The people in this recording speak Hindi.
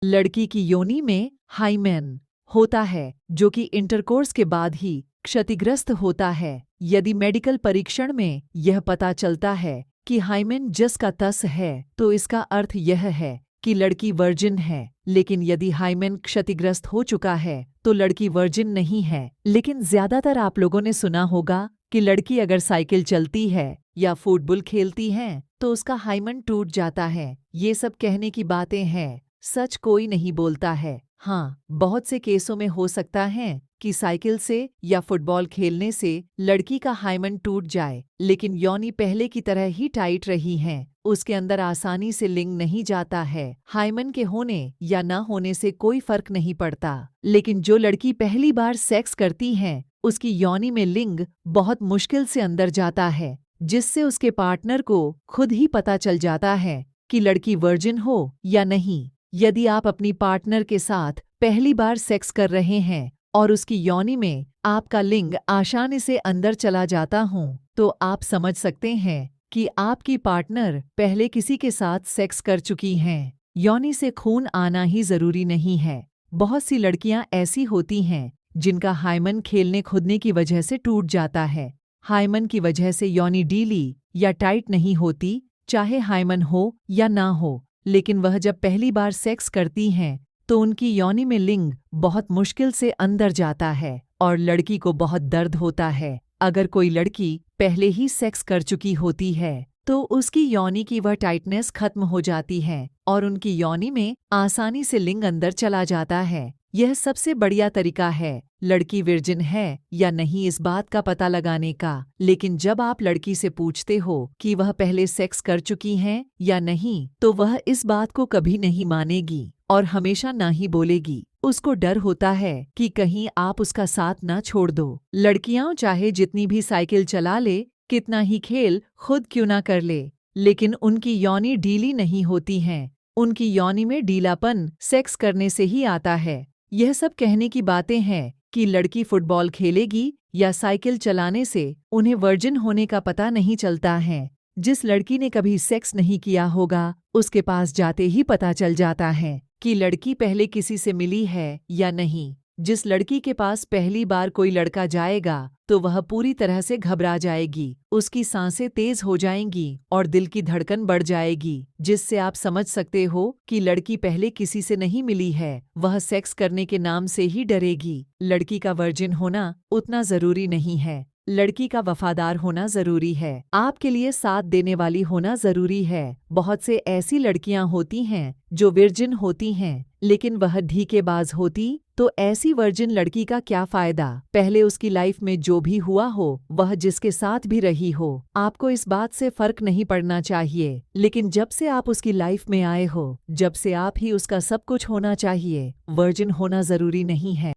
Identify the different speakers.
Speaker 1: लड़की की योनि में हाइमेन होता है जो कि इंटरकोर्स के बाद ही क्षतिग्रस्त होता है। यदि मेडिकल परीक्षण में यह पता चलता है कि हाइमेन जस का तस है तो इसका अर्थ यह है कि लड़की वर्जिन है। लेकिन यदि हाइमेन क्षतिग्रस्त हो चुका है तो लड़की वर्जिन नहीं है। लेकिन ज्यादातर आप लोगों ने सुना होगा कि लड़की अगर साइकिल चलती है या फुटबॉल खेलती है तो उसका हाइमेन टूट जाता है। ये सब कहने की बातें हैं, सच कोई नहीं बोलता है। हाँ, बहुत से केसों में हो सकता है कि साइकिल से या फुटबॉल खेलने से लड़की का हाइमेन टूट जाए, लेकिन योनि पहले की तरह ही टाइट रही है। उसके अंदर आसानी से लिंग नहीं जाता है। हाइमेन के होने या न होने से कोई फर्क नहीं पड़ता। लेकिन जो लड़की पहली बार सेक्स करती है उसकी योनि में लिंग बहुत मुश्किल से अंदर जाता है, जिससे उसके पार्टनर को खुद ही पता चल जाता है कि लड़की वर्जिन हो या नहीं। यदि आप अपनी पार्टनर के साथ पहली बार सेक्स कर रहे हैं और उसकी योनि में आपका लिंग आसानी से अंदर चला जाता हो तो आप समझ सकते हैं कि आपकी पार्टनर पहले किसी के साथ सेक्स कर चुकी हैं। योनि से खून आना ही जरूरी नहीं है। बहुत सी लड़कियां ऐसी होती हैं जिनका हाइमेन खेलने कूदने की वजह से टूट जाता है। हाइमेन की वजह से योनि ढीली या टाइट नहीं होती, चाहे हाइमेन हो या ना हो। लेकिन वह जब पहली बार सेक्स करती हैं तो उनकी योनि में लिंग बहुत मुश्किल से अंदर जाता है और लड़की को बहुत दर्द होता है। अगर कोई लड़की पहले ही सेक्स कर चुकी होती है तो उसकी योनि की वह टाइटनेस खत्म हो जाती है और उनकी योनि में आसानी से लिंग अंदर चला जाता है। यह सबसे बढ़िया तरीका है लड़की वर्जिन है या नहीं इस बात का पता लगाने का। लेकिन जब आप लड़की से पूछते हो कि वह पहले सेक्स कर चुकी हैं या नहीं तो वह इस बात को कभी नहीं मानेगी और हमेशा ना ही बोलेगी। उसको डर होता है कि कहीं आप उसका साथ ना छोड़ दो। लड़कियां चाहे जितनी भी साइकिल चला ले, कितना ही खेल खुद क्यों ना कर ले, लेकिन उनकी योनि ढीली नहीं होती हैं। उनकी योनि में ढीलापन सेक्स करने से ही आता है। यह सब कहने की बातें हैं कि लड़की फुटबॉल खेलेगी या साइकिल चलाने से उन्हें वर्जिन होने का पता नहीं चलता है। जिस लड़की ने कभी सेक्स नहीं किया होगा उसके पास जाते ही पता चल जाता है कि लड़की पहले किसी से मिली है या नहीं। जिस लड़की के पास पहली बार कोई लड़का जाएगा तो वह पूरी तरह से घबरा जाएगी, उसकी सांसें तेज हो जाएंगी और दिल की धड़कन बढ़ जाएगी, जिससे आप समझ सकते हो कि लड़की पहले किसी से नहीं मिली है। वह सेक्स करने के नाम से ही डरेगी। लड़की का वर्जिन होना उतना जरूरी नहीं है। लड़की का वफादार होना जरूरी है, आपके लिए साथ देने वाली होना जरूरी है। बहुत से ऐसी लड़कियां होती हैं जो वर्जिन होती हैं लेकिन वह धीकेबाज होती, तो ऐसी वर्जिन लड़की का क्या फायदा। पहले उसकी लाइफ में जो भी हुआ हो वह जिसके साथ भी रही हो, आपको इस बात से फर्क नहीं पड़ना चाहिए। लेकिन जब से आप उसकी लाइफ में आए हो, जब से आप ही उसका सब कुछ होना चाहिए। वर्जिन होना जरूरी नहीं है।